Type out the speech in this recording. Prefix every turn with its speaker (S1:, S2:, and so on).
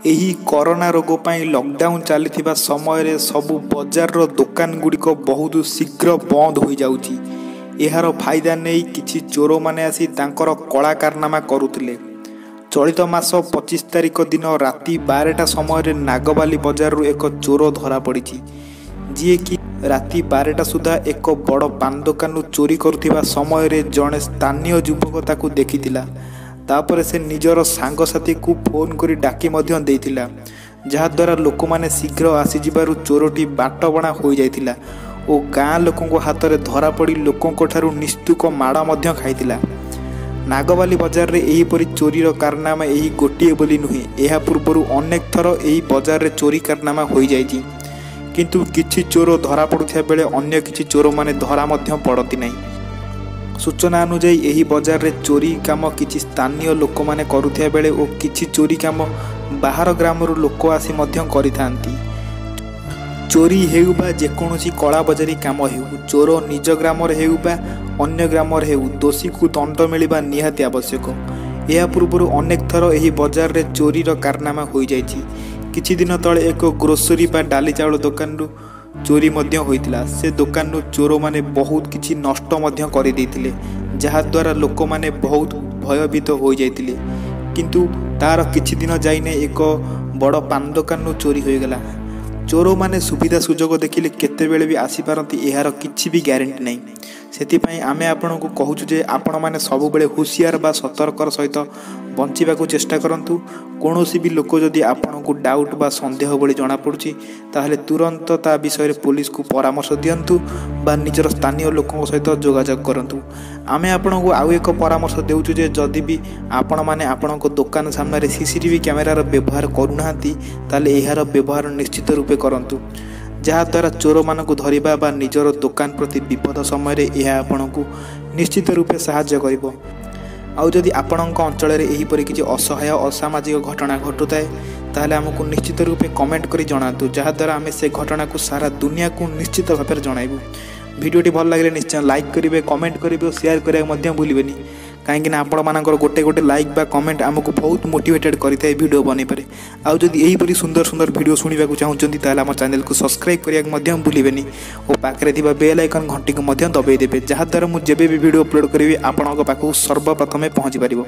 S1: ଏହି କରୋନା ରୋଗ ପାଇଁ ଲକଡାଉନ୍ ଚାଲିଥିବା ସମୟରେ ସବୁ ବଜାରର ଦୋକାନ ଗୁଡ଼ିକ ବହୁତ ଶୀଘ୍ର ବନ୍ଦ ହୋଇଯାଉଛି। ଏହାର ଫାଇଦା ନେଇ କିଛି ଚୋରମାନେ ଆସି ତାଙ୍କର କଳା କାରନାମା କରୁଥିଲେ। ଚଳିତ ମାସ 25 ତାରିଖ ଦିନ ରାତି 12ଟା ସମୟରେ ନାଗବାଲି ବଜାରରୁ ଏକ ଚୋର ଧରାପଡ଼ିଛି, ଯିଏକି ରାତି 12ଟା ସୁଦ୍ଧା ଏକ ବଡ଼ ପାନ ଦୋକାନରୁ ଚୋରି କରୁଥିବା ସମୟରେ ଜଣେ ସ୍ଥାନୀୟ ଯୁବକ ତାକୁ ଦେଖିଥିଲା। ତାପରେ ସେ ନିଜର ସାଙ୍ଗସାଥୀକୁ ଫୋନ୍ କରି ଡାକି ମଧ୍ୟ ଦେଇଥିଲା, ଯାହାଦ୍ୱାରା ଲୋକମାନେ ଶୀଘ୍ର ଆସିଯିବାରୁ ଚୋରଟି ବାଟବଣା ହୋଇଯାଇଥିଲା ଓ ଗାଁ ଲୋକଙ୍କ ହାତରେ ଧରାପଡ଼ି ଲୋକଙ୍କଠାରୁ ନିସ୍ତୁକ ମାଡ଼ ମଧ୍ୟ ଖାଇଥିଲା। ନାଗବାଲି ବଜାରରେ ଏହିପରି ଚୋରିର କାରନାମା ଏହି ଗୋଟିଏ ବୋଲି ନୁହେଁ, ଏହା ପୂର୍ବରୁ ଅନେକ ଥର ଏହି ବଜାରରେ ଚୋରି କାରନାମା ହୋଇଯାଇଛି। କିନ୍ତୁ କିଛି ଚୋର ଧରାପଡ଼ୁଥିବା ବେଳେ ଅନ୍ୟ କିଛି ଚୋରମାନେ ଧରା ମଧ୍ୟ ପଡ଼ନ୍ତି ନାହିଁ। ସୂଚନା ଅନୁଯାୟୀ ଏହି ବଜାରରେ ଚୋରି କାମ କିଛି ସ୍ଥାନୀୟ ଲୋକମାନେ କରୁଥିବା ବେଳେ ଓ କିଛି ଚୋରି କାମ ବାହାର ଗ୍ରାମରୁ ଲୋକ ଆସି ମଧ୍ୟ କରିଥାନ୍ତି। ଚୋରି ହେଉ ବା ଯେକୌଣସି କଳାବଜାରୀ କାମ ହେଉ, ଚୋର ନିଜ ଗ୍ରାମରେ ହେଉ ବା ଅନ୍ୟ ଗ୍ରାମରେ ହେଉ, ଦୋଷୀକୁ ଦଣ୍ଡ ମିଳିବା ନିହାତି ଆବଶ୍ୟକ। ଏହା ପୂର୍ବରୁ ଅନେକ ଥର ଏହି ବଜାରରେ ଚୋରିର କାରନାମା ହୋଇଯାଇଛି। କିଛି ଦିନ ତଳେ ଏକ ଗ୍ରୋସରୀ ବା ଡାଲି ଚାଉଳ ଦୋକାନରୁ ଚୋରି ମଧ୍ୟ ହୋଇଥିଲା। ସେ ଦୋକାନରୁ ଚୋରମାନେ ବହୁତ କିଛି ନଷ୍ଟ ମଧ୍ୟ କରିଦେଇଥିଲେ, ଯାହାଦ୍ୱାରା ଲୋକମାନେ ବହୁତ ଭୟଭୀତ ହୋଇଯାଇଥିଲେ। କିନ୍ତୁ ତାର କିଛି ଦିନ ଯାଇନେ ଏକ ବଡ଼ ପାନ ଦୋକାନରୁ ଚୋରି ହୋଇଗଲା। ଚୋରମାନେ ସୁବିଧା ସୁଯୋଗ ଦେଖିଲେ କେତେବେଳେ ବି ଆସିପାରନ୍ତି, ଏହାର କିଛି ବି ଗ୍ୟାରେଣ୍ଟି ନାହିଁ। ସେଥିପାଇଁ ଆମେ ଆପଣଙ୍କୁ କହୁଛୁ ଯେ ଆପଣମାନେ ସବୁବେଳେ ହୁସିଆର ବା ସତର୍କର ସହିତ ବଞ୍ଚିବାକୁ ଚେଷ୍ଟା କରନ୍ତୁ। କୌଣସି ବି ଲୋକ ଯଦି ଆପଣଙ୍କୁ ଡାଉଟ୍ ବା ସନ୍ଦେହ ଭଳି ଜଣାପଡ଼ୁଛି, ତାହେଲେ ତୁରନ୍ତ ତା ବିଷୟରେ ପୋଲିସକୁ ପରାମର୍ଶ ଦିଅନ୍ତୁ ବା ନିଜର ସ୍ଥାନୀୟ ଲୋକଙ୍କ ସହିତ ଯୋଗାଯୋଗ କରନ୍ତୁ। ଆମେ ଆପଣଙ୍କୁ ଆଉ ଏକ ପରାମର୍ଶ ଦେଉଛୁ ଯେ ଯଦି ବି ଆପଣମାନେ ଆପଣଙ୍କ ଦୋକାନ ସାମ୍ନାରେ CCTV କ୍ୟାମେରାର ବ୍ୟବହାର କରୁନାହାନ୍ତି, ତାହେଲେ ଏହାର ବ୍ୟବହାର ନିଶ୍ଚିତ ରୂପେ କରନ୍ତୁ, ଯାହାଦ୍ୱାରା ଚୋରମାନଙ୍କୁ ଧରିବା ବା ନିଜର ଦୋକାନ ପ୍ରତି ବିପଦ ସମୟରେ ଏହା ଆପଣଙ୍କୁ ନିଶ୍ଚିତ ରୂପେ ସାହାଯ୍ୟ କରିବ। ଆଉ ଯଦି ଆପଣଙ୍କ ଅଞ୍ଚଳରେ ଏହିପରି କିଛି ଅସହାୟ ଅସାମାଜିକ ଘଟଣା ଘଟୁଥାଏ, ତାହେଲେ ଆମକୁ ନିଶ୍ଚିତ ରୂପେ କମେଣ୍ଟ କରି ଜଣାନ୍ତୁ, ଯାହାଦ୍ୱାରା ଆମେ ସେ ଘଟଣାକୁ ସାରା ଦୁନିଆକୁ ନିଶ୍ଚିତ ଭାବରେ ଜଣାଇବୁ। ଭିଡ଼ିଓଟି ଭଲ ଲାଗିଲେ ନିଶ୍ଚୟ ଲାଇକ୍ କରିବେ, କମେଣ୍ଟ କରିବେ ଓ ସେୟାର କରିବାକୁ ମଧ୍ୟ ଭୁଲିବେନି, କାହିଁକିନା ଆପଣମାନଙ୍କର ଗୋଟେ ଲାଇକ୍ ବା କମେଣ୍ଟ ଆମକୁ ବହୁତ ମୋଟିଭେଟେଡ୍ କରିଥାଏ ଭିଡ଼ିଓ ବନେଇବାରେ। ଆଉ ଯଦି ଏହିପରି ସୁନ୍ଦର ସୁନ୍ଦର ଭିଡ଼ିଓ ଶୁଣିବାକୁ ଚାହୁଁଛନ୍ତି, ତାହେଲେ ଆମ ଚ୍ୟାନେଲକୁ ସବସ୍କ୍ରାଇବ୍ କରିବାକୁ ମଧ୍ୟ ଭୁଲିବେନି ଓ ପାଖରେ ଥିବା ବେଲ୍ ଆଇକନ୍ ଘଣ୍ଟିକୁ ମଧ୍ୟ ଦବାଇ ଦେବେ, ଯାହାଦ୍ୱାରା ମୁଁ ଯେବେ ବି ଭିଡ଼ିଓ ଅପଲୋଡ଼ କରିବି ଆପଣଙ୍କ ପାଖକୁ ସର୍ବପ୍ରଥମେ ପହଞ୍ଚିପାରିବ।